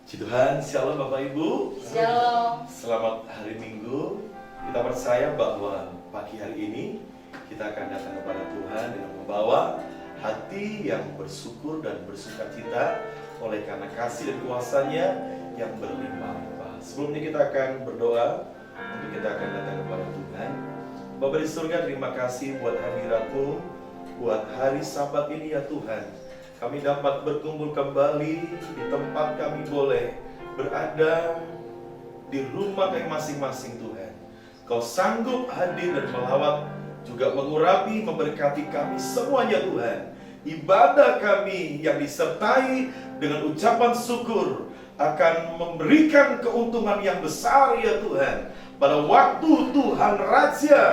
Puji Tuhan, Shalom Bapak Ibu. Shalom. Selamat hari Minggu. Kita percaya bahwa pagi hari ini kita akan datang kepada Tuhan dengan membawa hati yang bersyukur dan bersukacita oleh karena kasih dan kuasa-Nya yang berlimpah-limpah. Sebelumnya kita akan berdoa untuk kita akan datang kepada Tuhan. Bapa di surga, terima kasih buat hadirat-Mu, buat hari Sabat ini ya Tuhan. Kami dapat berkumpul kembali di tempat kami boleh berada di rumah kami masing-masing Tuhan. Kau sanggup hadir dan melawat, juga mengurapi, memberkati kami semuanya Tuhan. Ibadah kami yang disertai dengan ucapan syukur akan memberikan keuntungan yang besar ya Tuhan. Pada waktu Tuhan Raja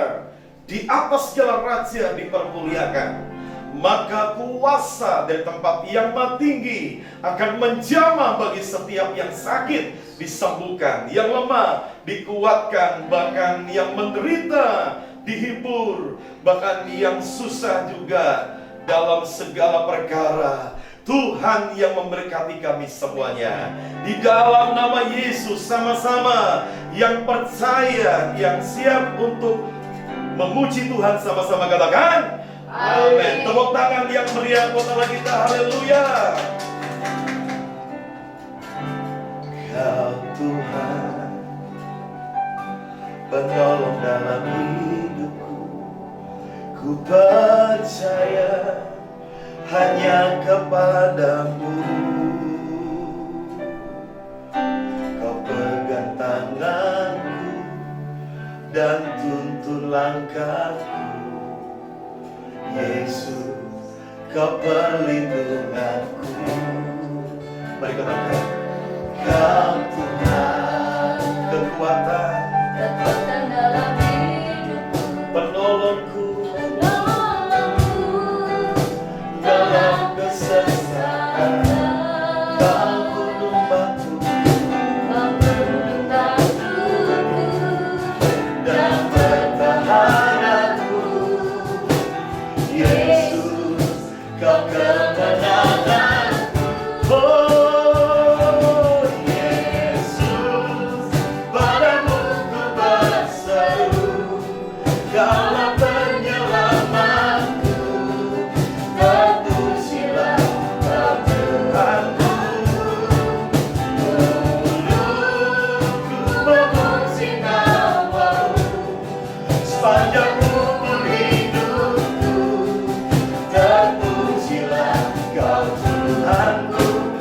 di atas segala raja dipermuliakan, maka kuasa dari tempat yang maha tinggi akan menjamah bagi setiap yang sakit disembuhkan, yang lemah dikuatkan, bahkan yang menderita dihibur, bahkan yang susah juga dalam segala perkara. Tuhan yang memberkati kami semuanya. Di dalam nama Yesus sama-sama yang percaya, yang siap untuk memuji Tuhan sama-sama katakan amin. Tepuk tangan yang meriah buat Allah kita. Haleluya. Kau Tuhan, penolong dalam hidupku. Ku percaya hanya kepadamu. Kau pegang tanganku dan tuntun langkahku. Yesus, kau perlindunganku. Mari katakan, kau Tuhan, kekuatan dalam hidupku, penolongku dalam kesesakan. Kau gunung batuku dan pertahananku. Yesus, kau kemenanganku. Oh Yesus, padamu ku berseru. Kaulah penyelamatku, terpujilah Kau Tuhanku. Mulutku memuji namamu sepanjang umur hidupku. Terpujilah Kau Tuhanku,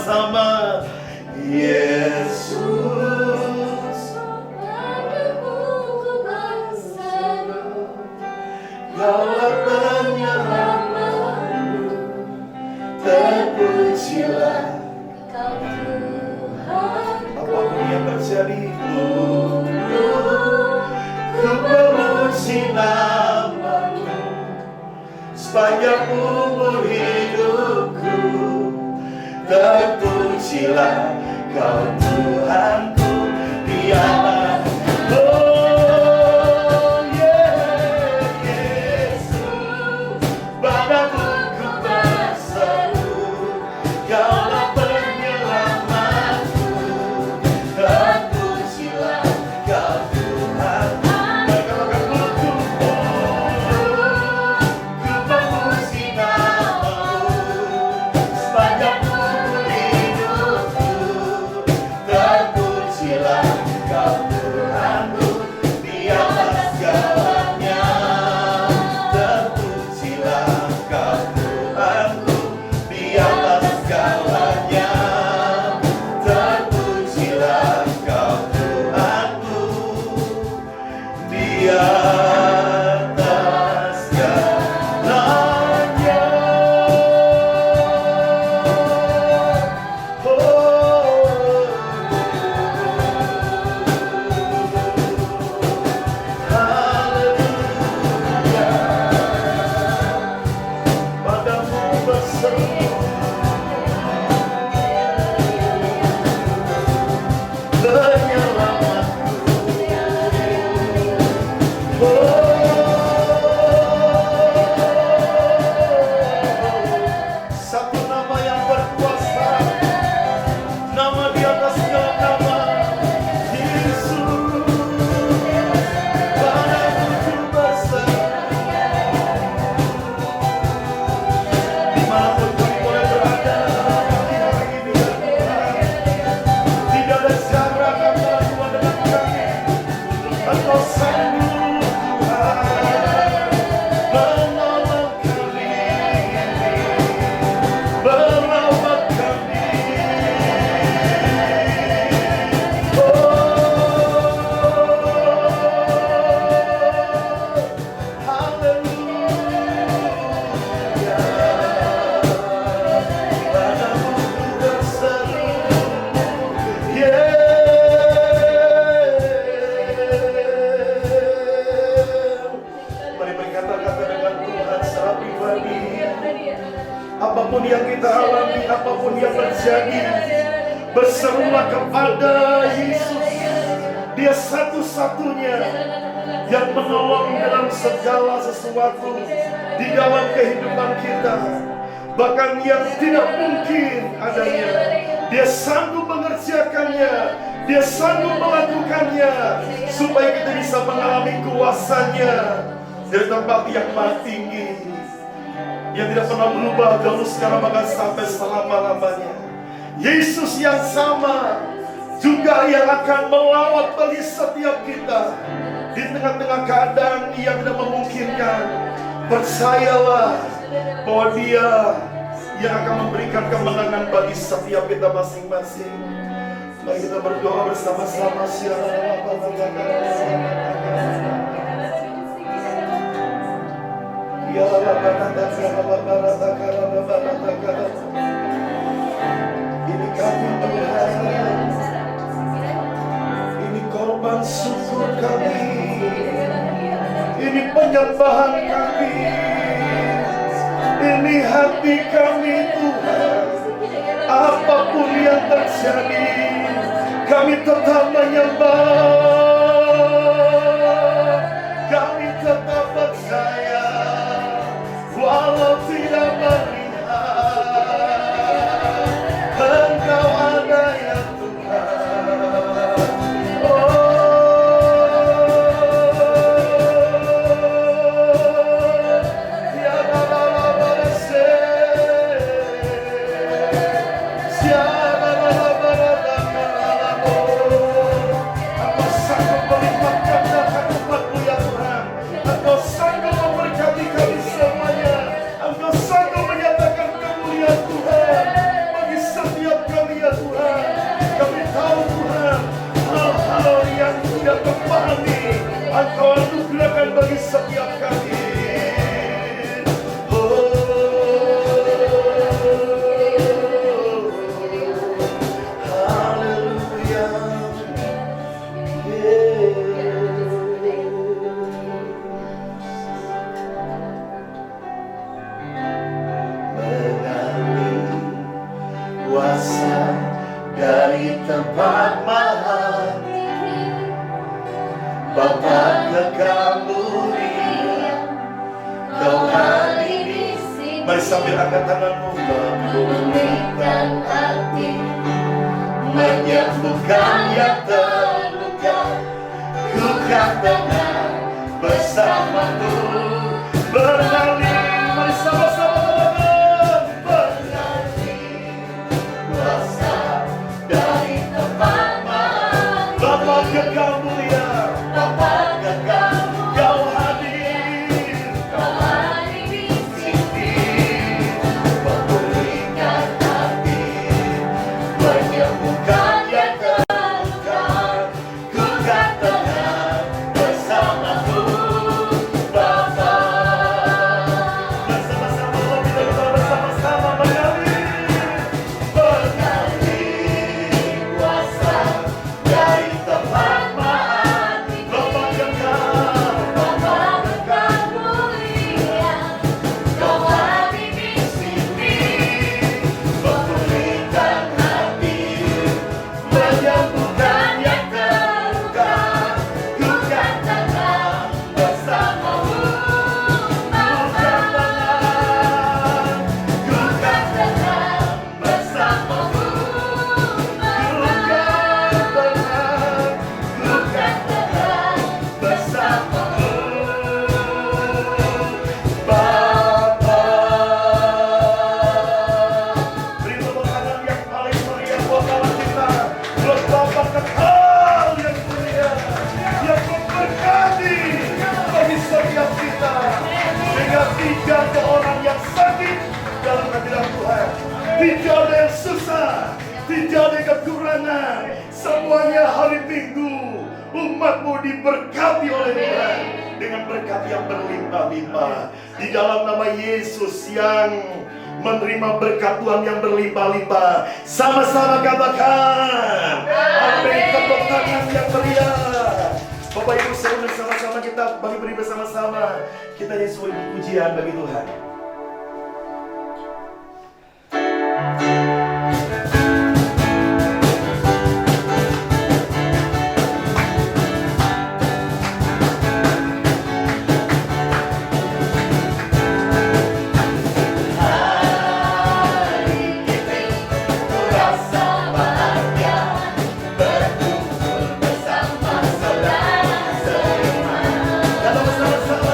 bersama-sama. Yesus, Kaulah penyelamatku, terpujilah Kau Tuhan. apapun yang terjadi. Ku memuji nama-Mu sepanjang umur hidupku. Terpujilah Kau Tuhanku di atas. Oh yeah, Yesus, padamu ku berseru, Kaulah penyelamatku. Terpujilah Kau Tuhan. Katakan mulutku, ku memuji nama-Mu sepanjang umur hidupku. Terpujilah Kau Tuhanku di atas segalanya. Terpujilah Kau Tuhanku di atas segalanya. Terpujilah Kau Tuhanku di atas segalanya. Haleluya, padamu berseru, penyelamatku. Satu nama yang berkuasa, nama di atas segala nama, Yesus. Padamu ku berseru, dimanapun kami boleh berada pagi hari ini ya Tuhan. Tidak ada jarak antara Tuhan dengan kami. Engkau sanggup Tuhan menolong kami, merawat kami. Haleluya, padamu ku berseru. Mari berkata-kata dengan Tuhan secara pribadi. Apapun yang kita alami, apapun yang terjadi, berserulah kepada Yesus. Dia satu-satunya yang menolong dalam segala sesuatu di dalam kehidupan kita. Bahkan yang tidak mungkin adanya, Dia sanggup mengerjakannya, Dia sanggup melakukannya, supaya kita bisa mengalami kuasa-Nya dari tempat yang maha tinggi, yang tidak pernah berubah dahulu sekarang bahkan sampai selama-lamanya. Yesus yang sama juga yang akan melawat bagi setiap kita di tengah-tengah keadaan yang tidak memungkinkan. Percayalah bahwa Dia yang akan memberikan kemenangan bagi setiap kita masing-masing. Mari kita berdoa bersama-sama. Ini kami Tuhan, ini korban syukur kami, ini penyembahan kami, ini hati kami Tuhan. Apapun yang terjadi, kami tetap menyembah, kami tetap percaya, walau tidak melihat, Engkau ada ya Tuhan. kuasa dari tempat maha, Bapa kekal mulia, Kau hadir di sini. Mari sambil angkat tanganmu, memulihkan hati, menyembuhkan yang terluka. Ku katakan bersamamu, bernyanyi, mari sama-sama bernyanyi, kuasa dari tempat maha, Bapa kekal mulia, Bapa kekal mulia, Kau hadir di sini, memulihkan hati, menyembuhkan yang terluka. Ku katakan bersamamu, Bapa. Bersama-sama kita bersama-sama bernyanyi, kuasa dari tempat maha, Bapa kekal, Bapa kekal mulia, Kau hadir di sini, memulihkan hati, menyembuhkan yang terluka. Ku katakan bersamamu, Bapa. Ku katakan bersamamu, Bapa. Ku katakan bersamamu, Bapa. Beri tepuk tangan yang paling meriah buat Allah kita, buat Bapa kekal yang mulia, yang memberkati bagi setiap kita, sehingga tidak ada orang yang sakit dalam hadirat Tuhan, tidak ada yang susah, tidak ada yang kekurangan. Semuanya hari Minggu umatmu diberkati oleh Tuhan dengan berkat yang berlimpah-limpah. Di dalam nama Yesus yang menerima berkat Tuhan yang berlimpah-limpah, sama-sama katakan amin. Tepuk tangan yang meriah. Bapak Ibu saudara, sama-sama kita beri bersama-sama, kita nyanyi sebuah pujian bagi Tuhan. Kata bersama-sama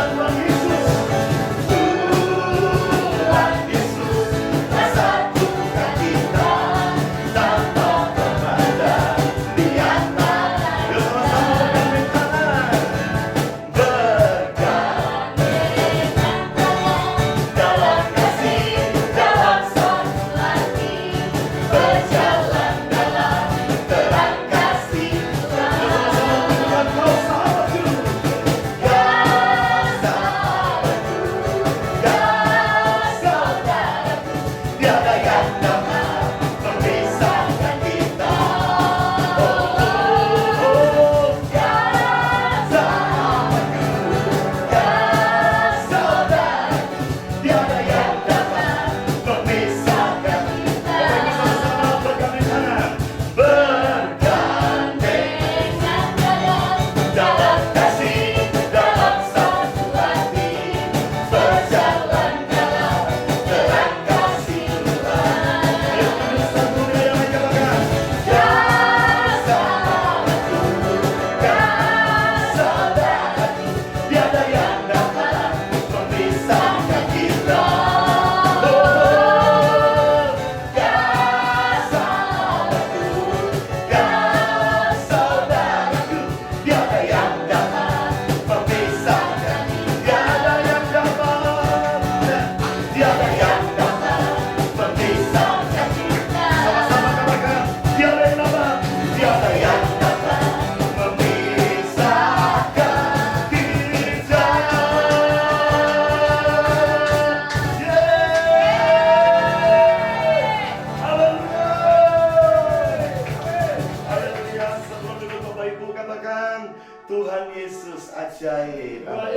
Tuhan Yesus, ajaib. Amin.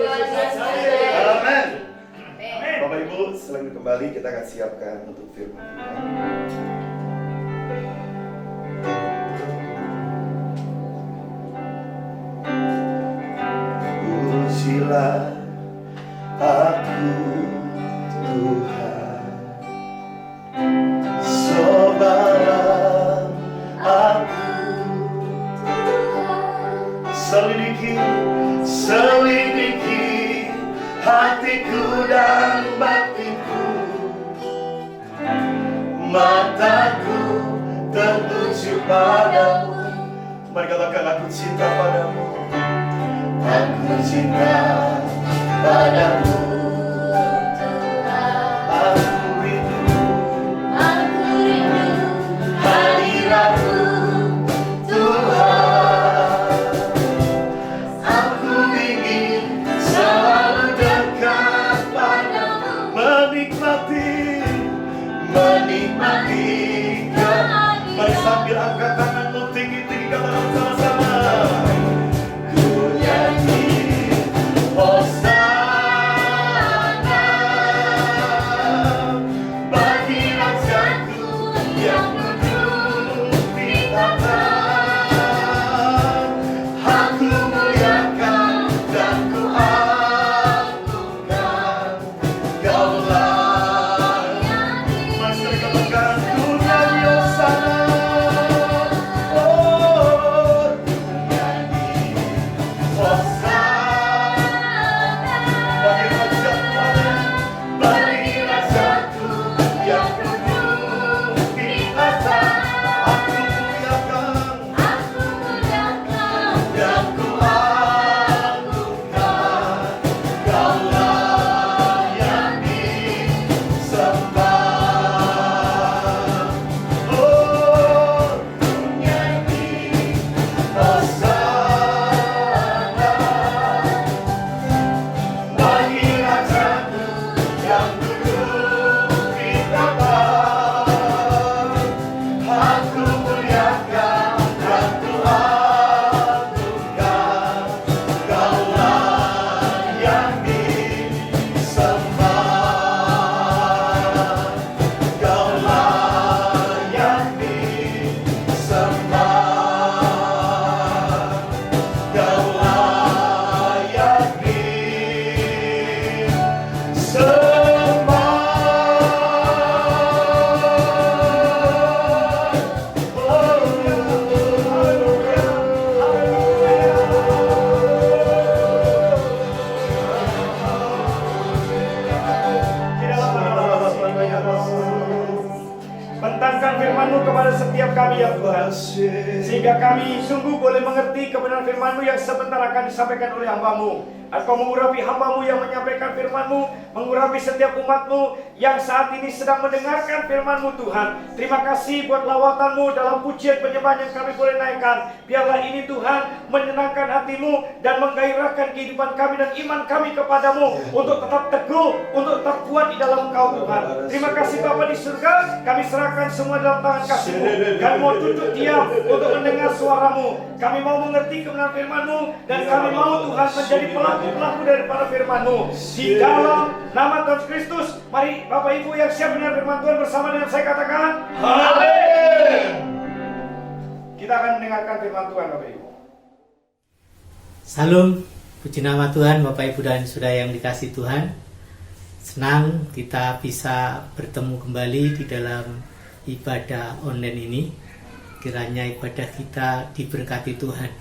Bapak Ibu, selanjutnya kembali kita akan siapkan untuk firman Tuhan. padamu. Mari katakan, aku cinta padamu. Aku cinta padamu. Aku rindu hadiratmu, Tuhan. Aku ingin selalu dekat padamu, menikmati kehadiran. Mari sambil angkat tanganmu tinggi-tinggi, katakan sama-sama. Ku nyanyi Hosana bagi rajaku yang duduk di tahta. Aku muliakan dan ku agungkan, Kaulah. Mari sekali katakan, ku nyanyi Hosana. Oh, ku nyanyi Hosana bagi rajaku yang duduk di tahta. Aku muliakan dan ku agungkan, Kaulah yang disembah. Oh, ku nyanyi Hosana bagi rajaku yang duduk di tahta. Aku muliakan dan ku agungkan, Kaulah yang disembah. Kaulah yang disembah. Kaulah yang Bentangkan firman-Mu kepada setiap kami ya Tuhan, sehingga kami sungguh boleh mengerti kebenaran firman-Mu yang sebentar akan disampaikan oleh hamba-Mu. Engkau mengurapi hamba-Mu yang menyampaikan firman-Mu, mengurapi setiap umat-Mu yang saat ini sedang mendengarkan firman-Mu Tuhan. Terima kasih buat lawatan-Mu dalam pujian penyembahan yang kami boleh naikkan. Biarlah ini Tuhan menyenangkan hati-Mu dan menggairahkan kehidupan kami dan iman kami kepadamu untuk tetap teguh, untuk tetap kuat di dalam Engkau Tuhan. Terima kasih Bapa di surga, kami serahkan semua dalam tangan kasih-Mu. Kami mau duduk diam untuk mendengar suara-Mu. Kami mau mengerti kebenaran firman-Mu dan kami mau Tuhan menjadi pelaku daripada firman-Mu. Di dalam nama Tuhan Kristus, mari Bapak Ibu yang siap mendengar firman Tuhan bersama dengan saya katakan amin. Kita akan mendengarkan firman Tuhan Bapak Ibu. Salam, puji nama Tuhan Bapak Ibu dan Saudara yang dikasihi Tuhan. Senang kita bisa bertemu kembali di dalam ibadah online ini. Kiranya ibadah kita diberkati Tuhan.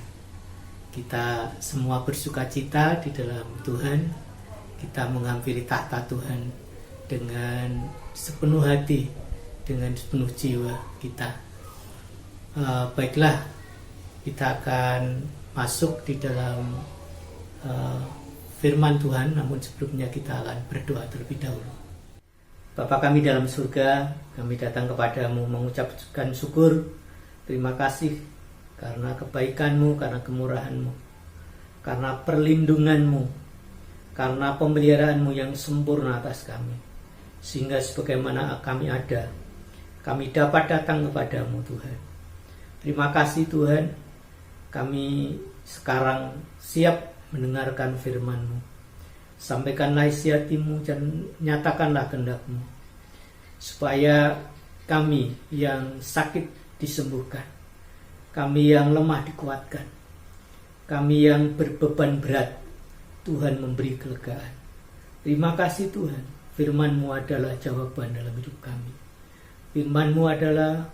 Kita semua bersuka cita di dalam Tuhan. Kita menghampiri tahta Tuhan dengan sepenuh hati, dengan sepenuh jiwa kita. Baiklah, kita akan masuk di dalam firman Tuhan, namun sebelumnya kita akan berdoa terlebih dahulu. Bapa kami dalam surga, kami datang kepadamu mengucapkan syukur, terima kasih karena kebaikan-Mu, karena kemurahan-Mu, karena perlindungan-Mu, karena pemeliharaan-Mu yang sempurna atas kami. Sehingga sebagaimana kami ada, kami dapat datang kepadamu Tuhan. Terima kasih Tuhan, kami sekarang siap mendengarkan firman-Mu. Sampaikanlah isi hati-Mu dan nyatakanlah kehendak-Mu, supaya kami yang sakit disembuhkan, kami yang lemah dikuatkan, kami yang berbeban berat Tuhan memberi kelegaan. Terima kasih Tuhan, firman-Mu adalah jawaban dalam hidup kami. Firman-Mu adalah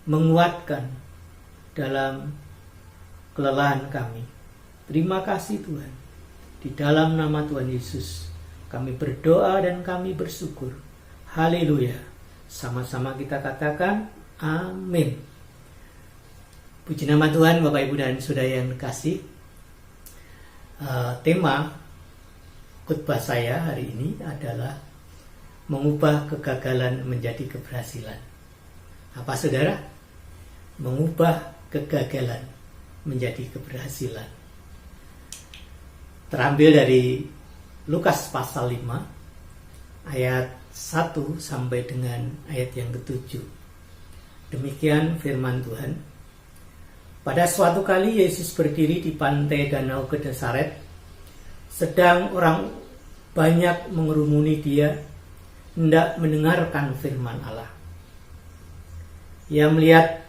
menguatkan dalam kelelahan kami. Terima kasih Tuhan. Di dalam nama Tuhan Yesus kami berdoa dan kami bersyukur. Haleluya. Sama-sama kita katakan amin. Puji nama Tuhan, Bapak Ibu dan Saudara yang kasih. Tema khotbah saya hari ini adalah mengubah kegagalan menjadi keberhasilan. Apa saudara? Mengubah kegagalan menjadi keberhasilan. Terambil dari Lukas pasal 5 ayat 1 sampai dengan ayat yang ke-7. Demikian firman Tuhan. Pada suatu kali Yesus berdiri di pantai Danau Genesaret, sedang orang banyak mengerumuni dia, hendak mendengarkan firman Allah. Ia melihat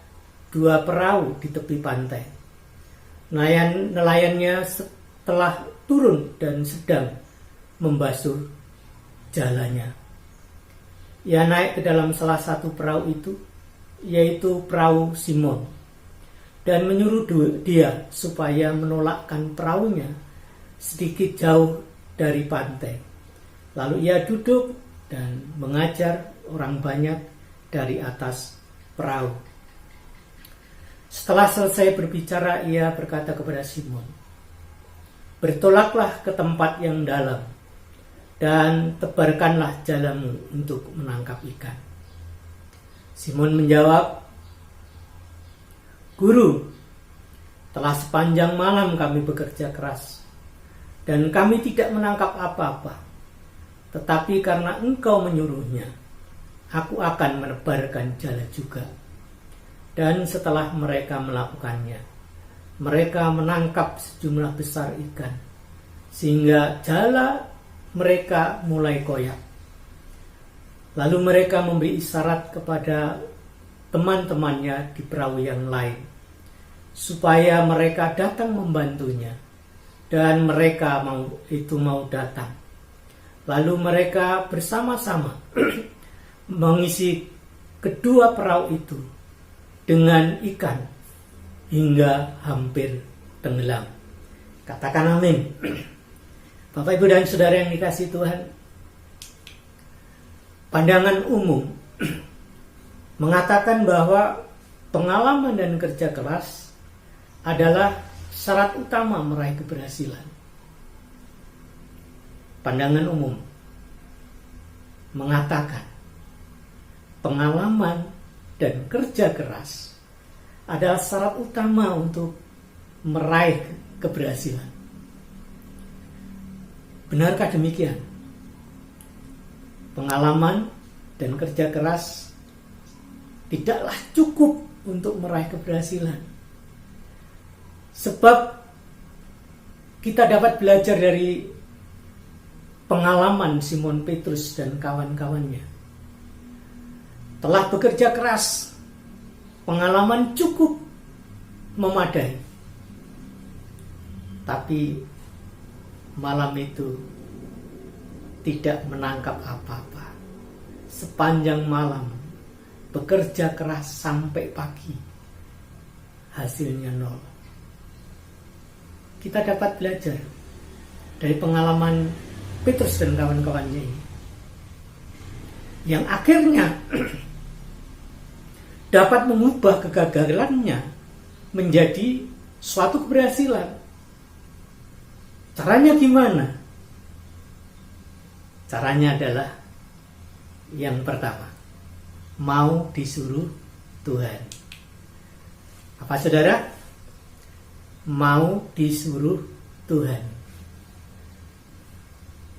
dua perahu di tepi pantai. Nelayannya telah turun dan sedang membasuh jalannya. Ia naik ke dalam salah satu perahu itu, yaitu perahu Simon, dan menyuruh dia supaya menolakkan perahunya sedikit jauh dari pantai. Lalu ia duduk dan mengajar orang banyak dari atas perahu. Setelah selesai berbicara, ia berkata kepada Simon, "Bertolaklah ke tempat yang dalam dan tebarkanlah jalamu untuk menangkap ikan." Simon menjawab, "Guru, telah sepanjang malam kami bekerja keras, dan kami tidak menangkap apa-apa. Tetapi karena Engkau menyuruhnya, aku akan menebarkan jala juga." Dan setelah mereka melakukannya, mereka menangkap sejumlah besar ikan, sehingga jala mereka mulai koyak. Lalu mereka memberi isyarat kepada teman-temannya di perahu yang lain, supaya mereka datang membantunya, dan mereka mau datang. Lalu mereka bersama-sama mengisi kedua perahu itu dengan ikan hingga hampir tenggelam. Katakan amin. Bapak, Ibu, dan Saudara yang dikasihi Tuhan, pandangan umum mengatakan bahwa pengalaman dan kerja keras adalah syarat utama meraih keberhasilan. Pandangan umum mengatakan pengalaman dan kerja keras adalah syarat utama untuk meraih keberhasilan. Benarkah demikian? Pengalaman dan kerja keras tidaklah cukup untuk meraih keberhasilan. Sebab kita dapat belajar dari pengalaman Simon Petrus dan kawan-kawannya. Telah bekerja keras, pengalaman cukup memadai. Tapi malam itu tidak menangkap apa-apa. Sepanjang malam bekerja keras sampai pagi, hasilnya nol. Kita dapat belajar dari pengalaman Petrus dan kawan-kawannya ini, yang akhirnya dapat mengubah kegagalannya menjadi suatu keberhasilan. Caranya gimana? Caranya adalah yang pertama, mau disuruh Tuhan. Apa saudara? Mau disuruh Tuhan.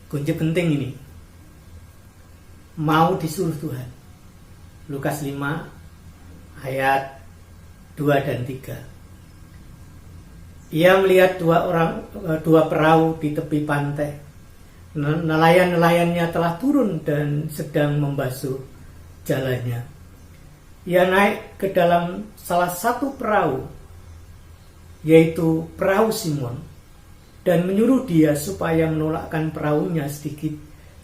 Kunci penting ini. Mau disuruh Tuhan. Lukas 5 ayat 2 dan 3. Ia melihat dua perahu di tepi pantai. Nelayan-nelayannya telah turun dan sedang membasuh jalannya. Ia naik ke dalam salah satu perahu, yaitu perahu Simon, dan menyuruh dia supaya menolakkan perahunya sedikit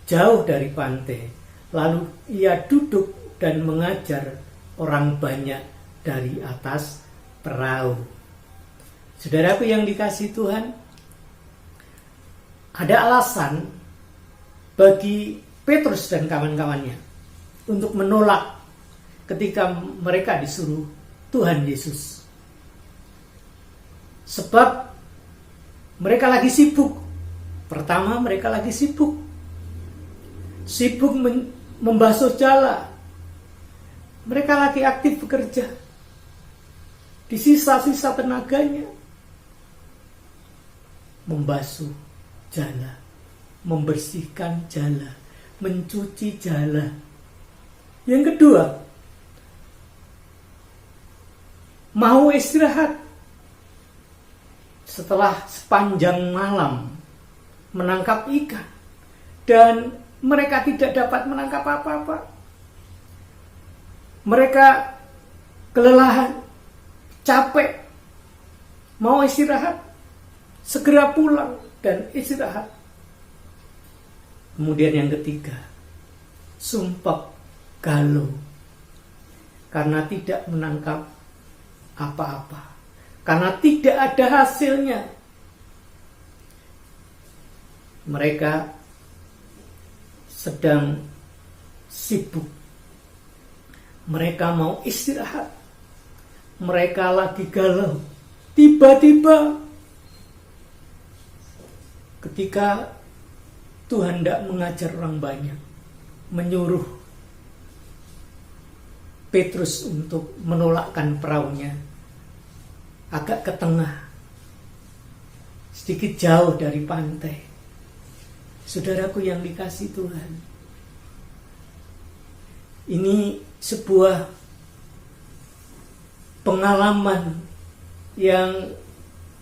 jauh dari pantai. Lalu ia duduk dan mengajar orang banyak dari atas perahu. Saudaraku yang dikasihi Tuhan, ada alasan bagi Petrus dan kawan-kawannya untuk menolak ketika mereka disuruh Tuhan Yesus. Sebab mereka lagi sibuk. Pertama, mereka lagi sibuk membasuh jala. Mereka lagi aktif bekerja. Di sisa-sisa tenaganya membasuh jala, membersihkan jala, mencuci jala. Yang kedua, mau istirahat setelah sepanjang malam menangkap ikan dan mereka tidak dapat menangkap apa-apa. Mereka kelelahan, capek, mau istirahat, segera pulang dan istirahat. Kemudian yang ketiga, sumpek, galau, karena tidak menangkap apa-apa, karena tidak ada hasilnya. Mereka sedang sibuk. Mereka mau istirahat. Mereka lagi galau. Tiba-tiba ketika Tuhan tidak mengajar orang banyak, menyuruh Petrus untuk menolakkan perahunya agak ke tengah, sedikit jauh dari pantai. Saudaraku yang dikasihi Tuhan, ini sebuah pengalaman yang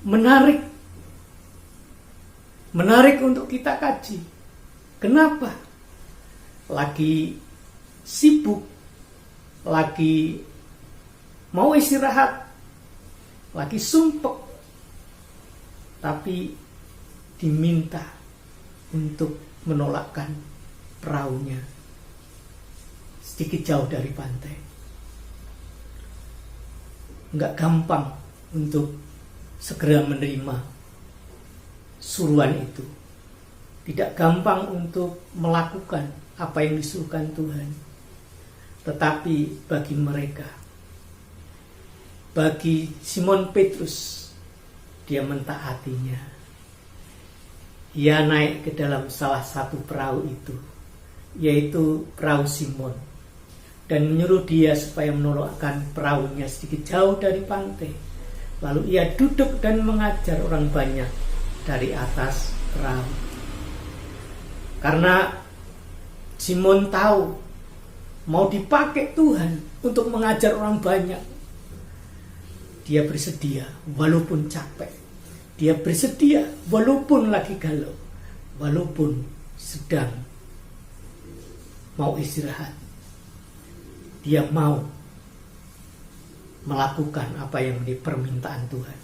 menarik untuk kita kaji. Kenapa? Lagi sibuk, lagi mau istirahat, lagi sumpek, tapi diminta untuk menolakkan perahunya sedikit jauh dari pantai. Enggak gampang untuk segera menerima suruhan itu. Tidak gampang untuk melakukan apa yang disuruhkan Tuhan. Tetapi bagi mereka, bagi Simon Petrus, dia mentaatinya. Ia naik ke dalam salah satu perahu itu, yaitu perahu Simon, dan menyuruh dia supaya menolakkan perahunya sedikit jauh dari pantai. Lalu ia duduk dan mengajar orang banyak dari atas perahu. Karena Simon tahu mau dipakai Tuhan untuk mengajar orang banyak, dia bersedia walaupun capek. Dia bersedia walaupun lagi galau, walaupun sedang mau istirahat. Dia mau melakukan apa yang menjadi permintaan Tuhan.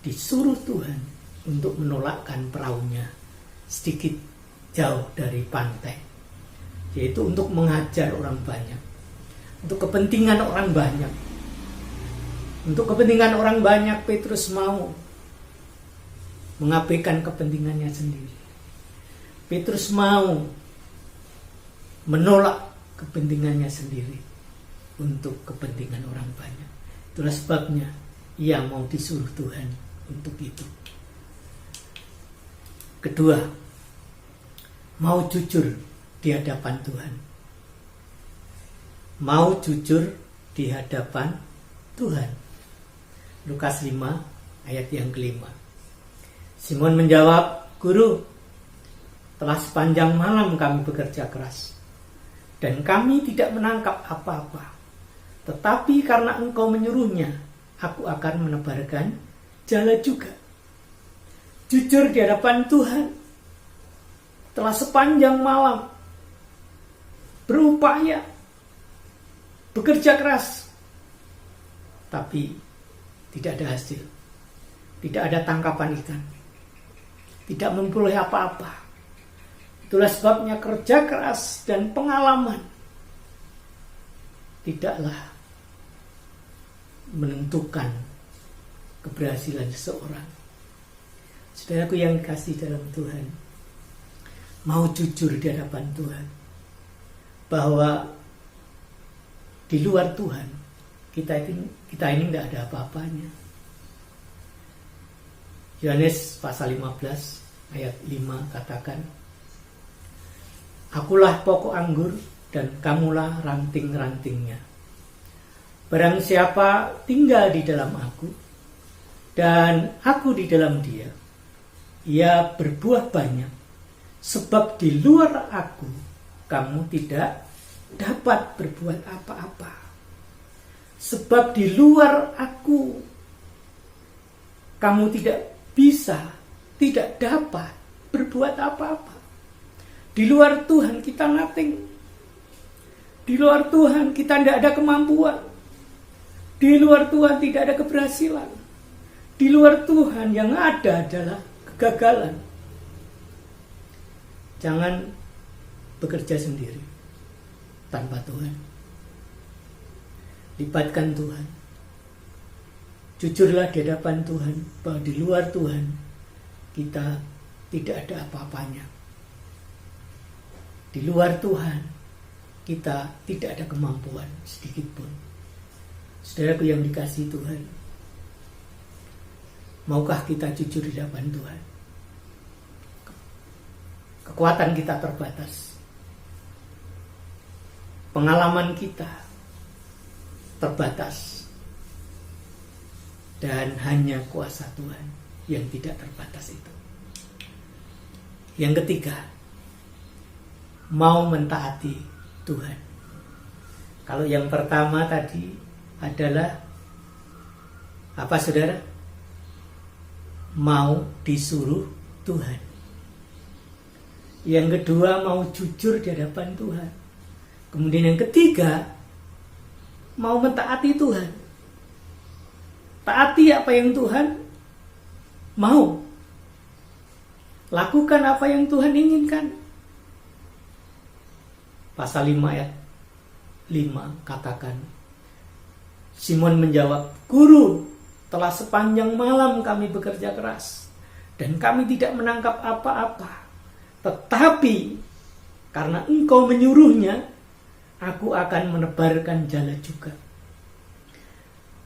Disuruh Tuhan untuk menolakkan perahunya sedikit jauh dari pantai, yaitu untuk mengajar orang banyak, untuk kepentingan orang banyak. Untuk kepentingan orang banyak, Petrus mau mengabaikan kepentingannya sendiri. Petrus mau menolak kepentingannya sendiri untuk kepentingan orang banyak. Itulah sebabnya ia mau disuruh Tuhan untuk itu. Kedua, mau jujur di hadapan Tuhan. Mau jujur di hadapan Tuhan. Lukas 5 ayat yang kelima. Simon menjawab, "Guru, telah sepanjang malam kami bekerja keras, dan kami tidak menangkap apa-apa. Tetapi karena engkau menyuruhnya, aku akan menebarkan jala juga." Jujur di hadapan Tuhan. Telah sepanjang malam berupaya, bekerja keras, tapi tidak ada hasil. Tidak ada tangkapan ikan. Tidak memperoleh apa-apa. Itulah sebabnya kerja keras dan pengalaman tidaklah menentukan keberhasilan seseorang. Saudaraku yang dikasihi dalam Tuhan, mau jujur di hadapan Tuhan bahwa di luar Tuhan kita ini tidak ada apa-apanya. Yohanes pasal 15 ayat 5 katakan, Akulah pokok anggur dan kamulah ranting-rantingnya. Barang siapa tinggal di dalam aku dan aku di dalam dia, ia berbuah banyak, sebab di luar aku kamu tidak dapat berbuat apa-apa. Sebab di luar aku kamu tidak bisa, tidak dapat berbuat apa-apa. Di luar Tuhan kita nothing. Di luar Tuhan kita tidak ada kemampuan. Di luar Tuhan tidak ada keberhasilan. Di luar Tuhan yang ada adalah kegagalan. Jangan bekerja sendiri tanpa Tuhan. Libatkan Tuhan. Jujurlah di hadapan Tuhan bahwa di luar Tuhan kita tidak ada apa-apanya. Di luar Tuhan kita tidak ada kemampuan sedikit pun. Saudaraku yang dikasihi Tuhan, maukah kita jujur di hadapan Tuhan? Kekuatan kita terbatas. Pengalaman kita terbatas. Dan hanya kuasa Tuhan yang tidak terbatas itu. Yang ketiga, mau mentaati Tuhan. Kalau yang pertama tadi adalah apa, saudara? Mau disuruh Tuhan. Yang kedua, mau jujur di hadapan Tuhan. Kemudian yang ketiga, mau mentaati Tuhan. Taati apa yang Tuhan mau. Lakukan apa yang Tuhan inginkan. Pasal 5 ayat 5 katakan, Simon menjawab, Guru, telah sepanjang malam kami bekerja keras dan kami tidak menangkap apa-apa. Tetapi karena engkau menyuruhnya, aku akan menebarkan jala juga.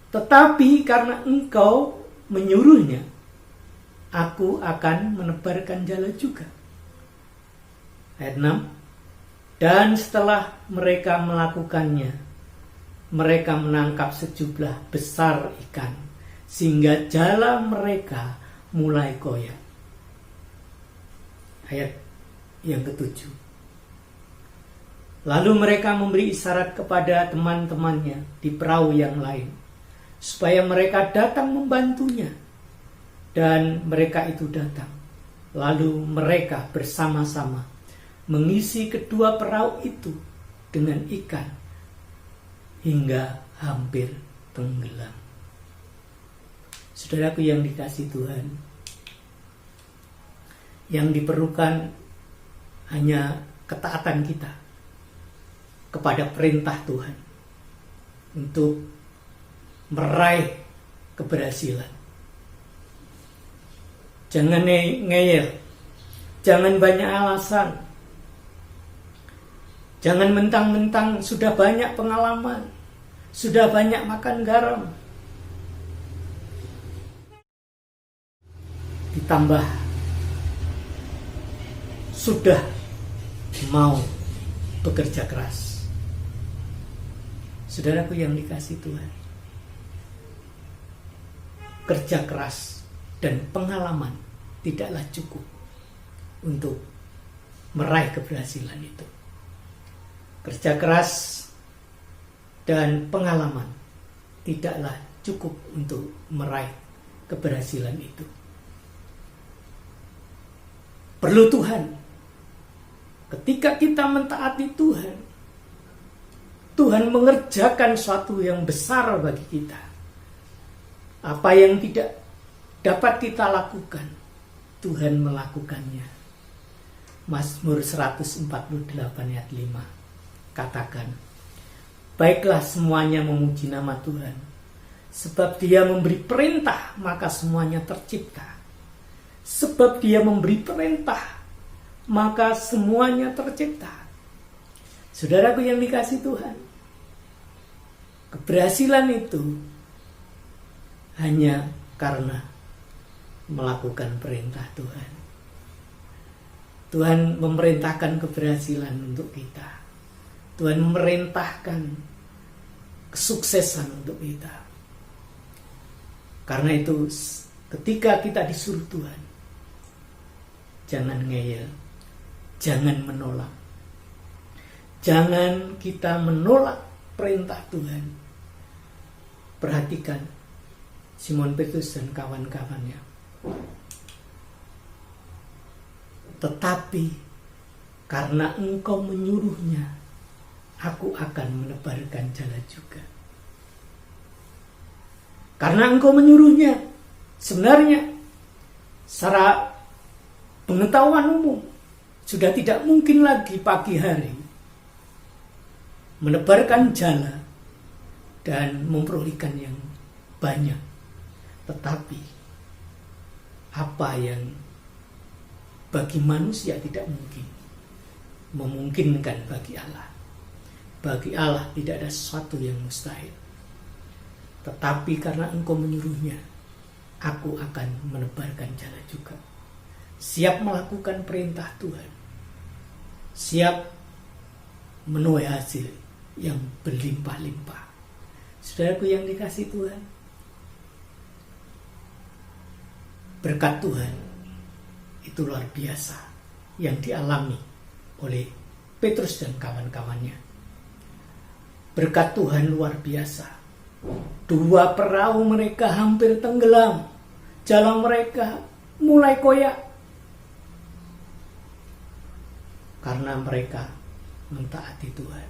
Tetapi karena engkau menyuruhnya, aku akan menebarkan jala juga. Ayat 6. Dan setelah mereka melakukannya, mereka menangkap sejumlah besar ikan, sehingga jala mereka mulai goyah. Ayat yang ke-7. Lalu mereka memberi isyarat kepada teman-temannya di perahu yang lain, supaya mereka datang membantunya. Dan mereka itu datang. Lalu mereka bersama-sama mengisi kedua perahu itu dengan ikan hingga hampir tenggelam. Saudaraku yang dikasihi Tuhan, yang diperlukan hanya ketaatan kita kepada perintah Tuhan untuk meraih keberhasilan. Jangan ngeyel, jangan banyak alasan, jangan mentang-mentang sudah banyak pengalaman, sudah banyak makan garam, ditambah sudah mau bekerja keras. Saudaraku yang dikasihi Tuhan, kerja keras dan pengalaman tidaklah cukup untuk meraih keberhasilan itu. Kerja keras dan pengalaman tidaklah cukup untuk meraih keberhasilan itu. Perlu Tuhan. Ketika kita mentaati Tuhan, Tuhan mengerjakan sesuatu yang besar bagi kita. Apa yang tidak dapat kita lakukan, Tuhan melakukannya. Mazmur 148 ayat 5 katakan, baiklah semuanya memuji nama Tuhan, sebab Dia memberi perintah maka semuanya tercipta. Sebab Dia memberi perintah maka semuanya tercipta. Saudaraku yang dikasihi Tuhan, keberhasilan itu hanya karena melakukan perintah Tuhan. Tuhan memerintahkan keberhasilan untuk kita. Tuhan memerintahkan kesuksesan untuk kita. Karena itu ketika kita disuruh Tuhan, jangan ngeyel, jangan menolak. Jangan kita menolak perintah Tuhan. Perhatikan Simon Petrus dan kawan-kawannya. Tetapi karena engkau menyuruhnya, aku akan menebarkan jala juga. Karena engkau menyuruhnya, sebenarnya secara pengetahuan umum sudah tidak mungkin lagi pagi hari menebarkan jala dan memperoleh ikan yang banyak. Tetapi apa yang bagi manusia tidak mungkin, memungkinkan bagi Allah. Bagi Allah tidak ada sesuatu yang mustahil. Tetapi karena engkau menyuruhnya, aku akan menebarkan jala juga. Siap melakukan perintah Tuhan, siap menuai hasil yang berlimpah-limpah. Saudaraku yang dikasihi Tuhan, berkat Tuhan itu luar biasa yang dialami oleh Petrus dan kawan-kawannya. Berkat Tuhan luar biasa. 2 perahu mereka hampir tenggelam. Jalan mereka mulai koyak. Karena mereka mentaati Tuhan.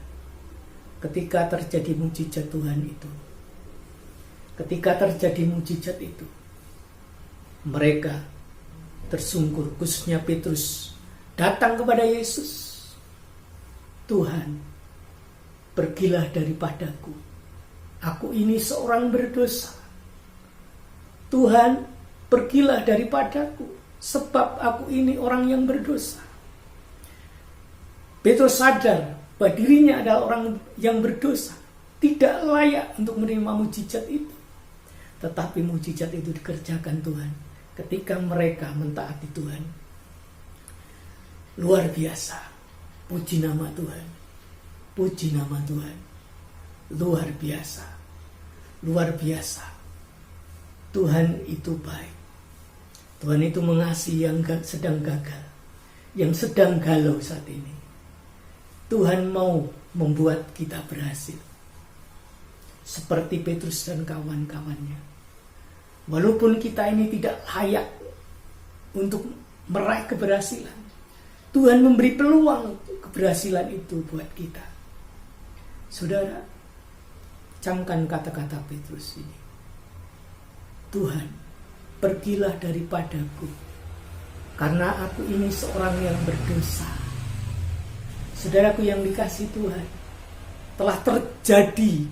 Ketika terjadi mujizat Tuhan itu, mereka tersungkur, khususnya Petrus, datang kepada Yesus. Tuhan, pergilah daripadaku, aku ini seorang berdosa. Tuhan, pergilah daripadaku, sebab aku ini orang yang berdosa. Petrus sadar bahwa dirinya adalah orang yang berdosa, tidak layak untuk menerima mujizat itu. Tetapi mujizat itu dikerjakan Tuhan ketika mereka mentaati Tuhan. Luar biasa. Puji nama Tuhan. Puji nama Tuhan. Luar biasa. Luar biasa. Tuhan itu baik. Tuhan itu mengasihi yang sedang gagal, yang sedang galau saat ini. Tuhan mau membuat kita berhasil. Seperti Petrus dan kawan-kawannya. Walaupun kita ini tidak layak untuk meraih keberhasilan, Tuhan memberi peluang keberhasilan itu buat kita. Saudara, camkan kata-kata Petrus ini. Tuhan, pergilah daripadaku, karena aku ini seorang yang berdosa. Saudaraku yang dikasihi Tuhan, telah terjadi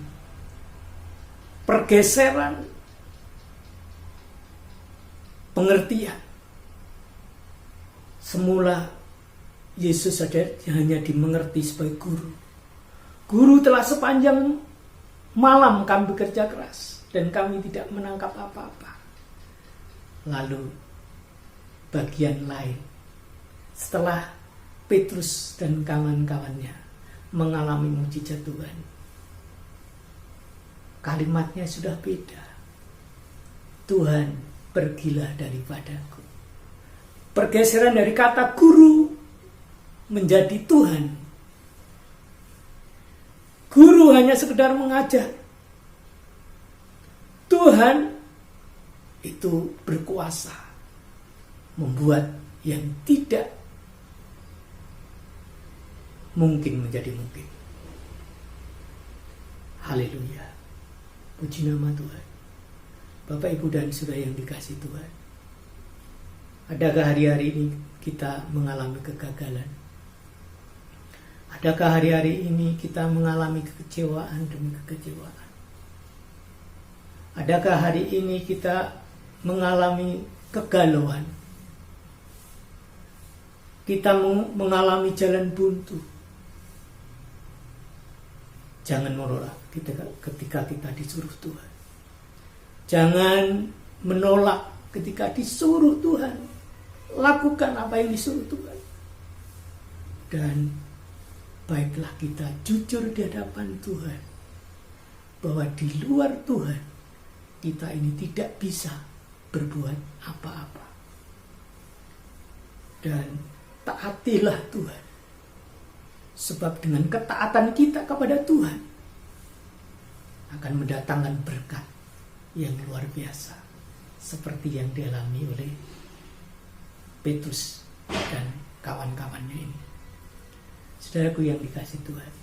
pergeseran pengertian. Semula Yesus hanya dimengerti sebagai guru. Guru telah sepanjang malam kami bekerja keras dan kami tidak menangkap apa-apa. Lalu bagian lain, setelah Petrus dan kawan-kawannya mengalami mujizat Tuhan, kalimatnya sudah beda. Tuhan, pergilah daripadaku. Pergeseran dari kata guru menjadi Tuhan. Guru hanya sekedar mengajar. Tuhan itu berkuasa membuat yang tidak mungkin menjadi mungkin. Haleluya. Puji nama Tuhan. Bapak, Ibu, dan Saudara yang dikasihi Tuhan, adakah hari-hari ini kita mengalami kegagalan? Adakah hari-hari ini kita mengalami kekecewaan demi kekecewaan? Adakah hari ini kita mengalami kegalauan? Kita mengalami jalan buntu? Jangan menolak ketika kita disuruh Tuhan. Jangan menolak ketika disuruh Tuhan, lakukan apa yang disuruh Tuhan. Dan baiklah kita jujur di hadapan Tuhan, bahwa di luar Tuhan, kita ini tidak bisa berbuat apa-apa. Dan taatilah Tuhan. Sebab dengan ketaatan kita kepada Tuhan akan mendatangkan berkat yang luar biasa, seperti yang dialami oleh Petrus dan kawan-kawannya ini. Saudaraku yang dikasihi Tuhan,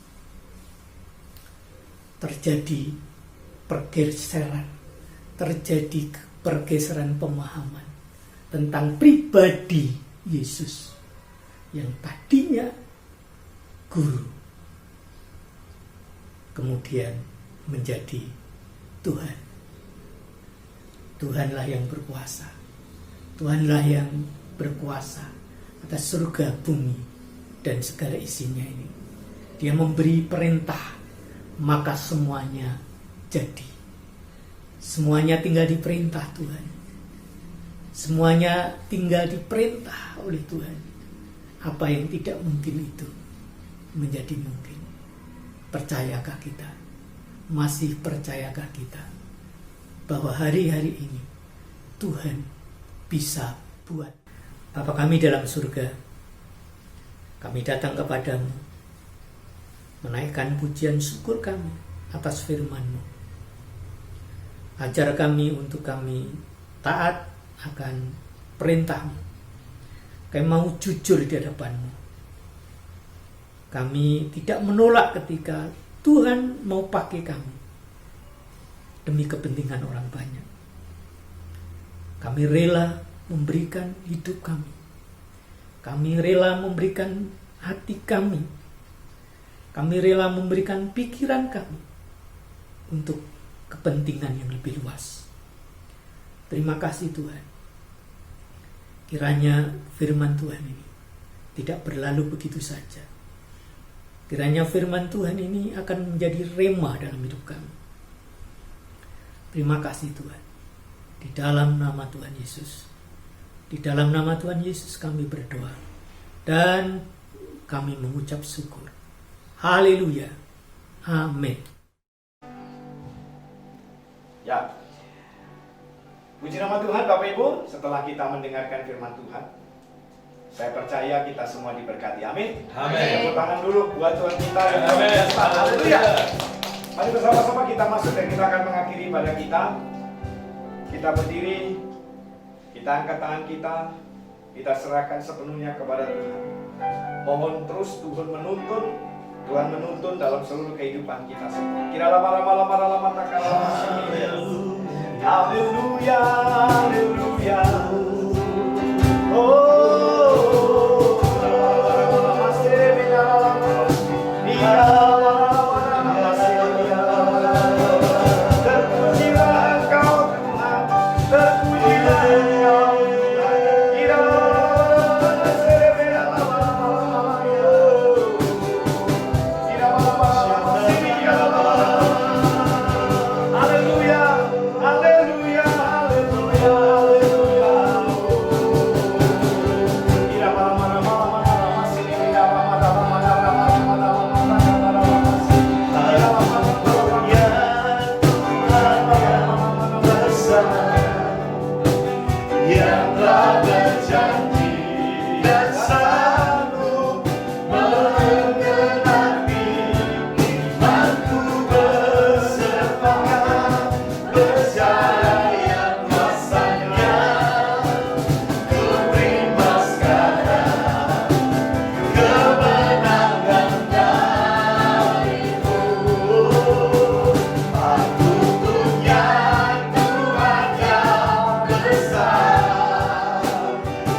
terjadi pergeseran pemahaman tentang pribadi Yesus yang tadinya guru, kemudian menjadi Tuhan. Tuhanlah yang berkuasa. Tuhanlah yang berkuasa atas surga, bumi, dan segala isinya ini. Dia memberi perintah, maka semuanya jadi. Semuanya tinggal diperintah Tuhan. Semuanya tinggal diperintah oleh Tuhan. Apa yang tidak mungkin itu menjadi mungkin. Percayakah kita? Masih percayakah kita bahwa hari-hari ini Tuhan bisa buat? Bapa kami dalam surga, kami datang kepadamu, menaikkan pujian syukur kami atas firman-Mu. Ajar kami untuk kami taat akan perintah-Mu. Kami mau jujur di hadapan-Mu. Kami tidak menolak ketika Tuhan mau pakai kami demi kepentingan orang banyak. Kami rela memberikan hidup kami. Kami rela memberikan hati kami. Kami rela memberikan pikiran kami untuk kepentingan yang lebih luas. Terima kasih Tuhan. Kiranya firman Tuhan ini tidak berlalu begitu saja. Kiranya firman Tuhan ini akan menjadi rema dalam hidup kami. Terima kasih Tuhan. Di dalam nama Tuhan Yesus. Di dalam nama Tuhan Yesus kami berdoa. Dan kami mengucap syukur. Haleluya. Amin. Ya. Puji nama Tuhan Bapak Ibu. Setelah kita mendengarkan firman Tuhan, saya percaya kita semua diberkati. Amin. Amin. Tepuk tangan dulu buat Tuhan kita yang luar Amin. biasa. Haleluya. Mari bersama-sama kita masuk dan kita akan mengakhiri pada kita. Kita berdiri, kita angkat tangan kita serahkan sepenuhnya kepada Tuhan. Mohon terus Tuhan menuntun dalam seluruh kehidupan kita semua. Kira lama takala. Haleluya, haleluya.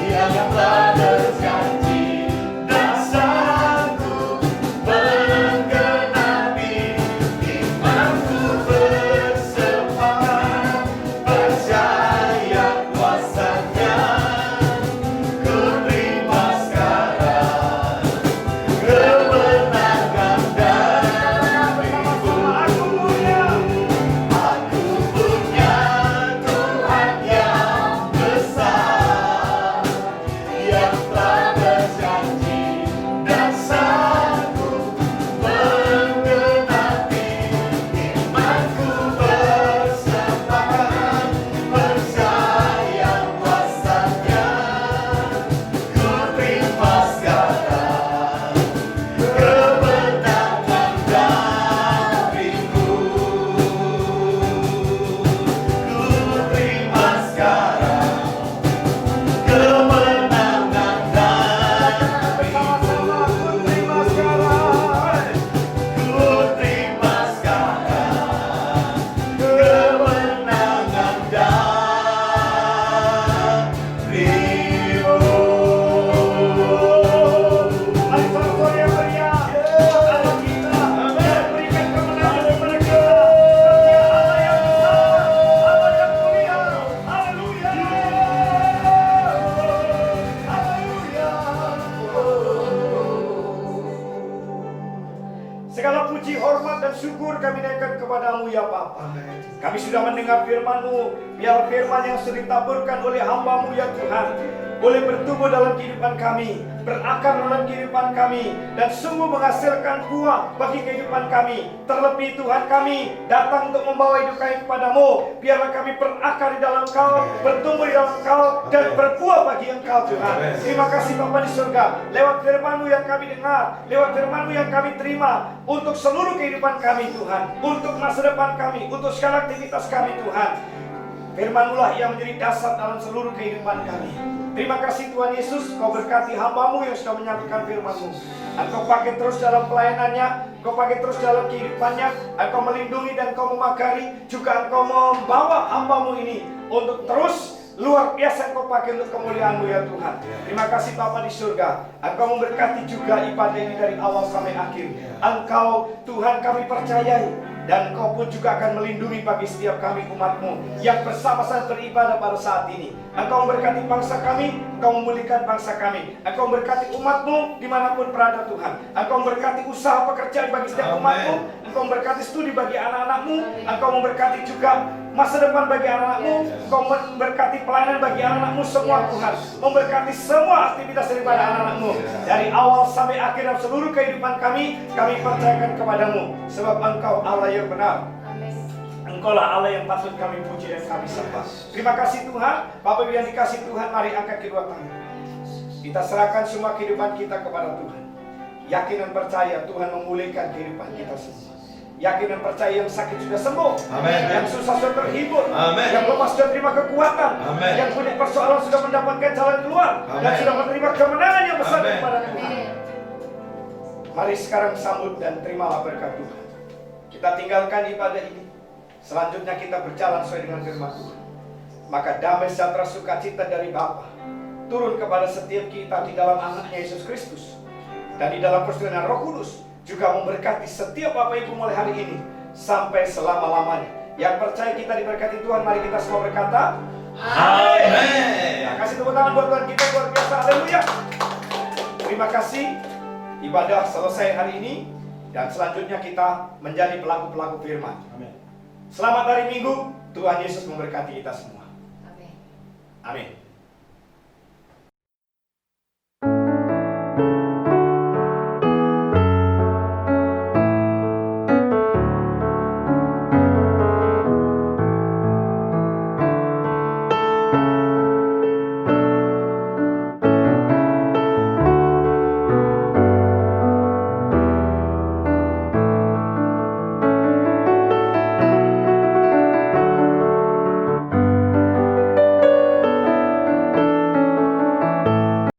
Yang ya Bapa. Kami sudah mendengar firman-Mu. Biar firman yang sudah ditaburkan oleh hamba-Mu ya Tuhan boleh bertumbuh dalam kehidupan kami, berakar dalam kehidupan kami, dan sungguh menghasilkan buah bagi kehidupan kami. Terlebih Tuhan, kami datang untuk membawa hidup kami kepadamu. Biarlah kami berakar di dalam Kau, bertumbuh di dalam Kau, dan berbuah bagi Engkau Tuhan. Terima kasih Bapa di surga, lewat firman-Mu yang kami dengar, lewat firman-Mu yang kami terima, untuk seluruh kehidupan kami Tuhan, untuk masa depan kami, untuk segala aktivitas kami Tuhan. Firman-Mu lah yang menjadi dasar dalam seluruh kehidupan kami. Terima kasih Tuhan Yesus, Kau berkati hamba-Mu yang sudah menyampaikan firman-Mu. Engkau pakai terus dalam pelayanannya, Kau pakai terus dalam kehidupannya, Engkau melindungi dan Kau memagari, juga Engkau membawa hamba-Mu ini untuk terus luar biasa Engkau pakai untuk kemuliaan-Mu ya Tuhan. Terima kasih Bapa di surga, Engkau memberkati juga ibadah ini dari awal sampai akhir. Engkau Tuhan kami percayai, dan Kau pun juga akan melindungi bagi setiap kami umat-Mu yang bersama-sama beribadah pada saat ini. Engkau memberkati bangsa kami, Engkau memulihkan bangsa kami. Engkau memberkati umat-Mu dimanapun berada Tuhan. Engkau memberkati usaha pekerjaan bagi setiap umat-Mu. Engkau memberkati studi bagi anak-anak-Mu. Engkau memberkati juga masa depan bagi anak-anak-Mu. Engkau memberkati pelayanan bagi anak-anak-Mu semua Tuhan. Memberkati semua aktivitas daripada anak-anak-Mu. Dari awal sampai akhir dalam seluruh kehidupan kami percayakan kepadamu. Sebab Engkau Allah yang benar. Engkaulah Allah yang patut kami puji dan kami sembah. Terima kasih Tuhan. Bapak Ibu yang dikasih Tuhan, mari angkat kedua tangan. Kita serahkan semua kehidupan kita kepada Tuhan. Yakin dan percaya Tuhan memulihkan kehidupan kita semua. Yakin dan percaya yang sakit sudah sembuh. Amin. Yang susah sudah terhibur. Amin. Yang lemah sudah terima kekuatan. Amin. Yang punya persoalan sudah mendapatkan jalan keluar. Amin. Dan sudah menerima kemenangan yang besar Amin. daripada Tuhan. Mari sekarang sambut dan terimalah berkat Tuhan. Kita tinggalkan ibadah ini. Selanjutnya kita berjalan sesuai dengan firman Tuhan. Maka damai sejahtera sukacita dari Bapa turun kepada setiap kita di dalam anaknya Yesus Kristus. Dan di dalam persekutuan Roh Kudus juga memberkati setiap Bapak Ibu mulai hari ini sampai selama-lamanya. Yang percaya kita diberkati Tuhan, mari kita semua berkata Amin. Nah, kasih tepuk tangan buat Tuhan kita, luar biasa, haleluya. Terima kasih. Ibadah selesai hari ini, dan selanjutnya kita menjadi pelaku-pelaku firman. Amin. Selamat hari Minggu, Tuhan Yesus memberkati kita semua. Amin. Amin.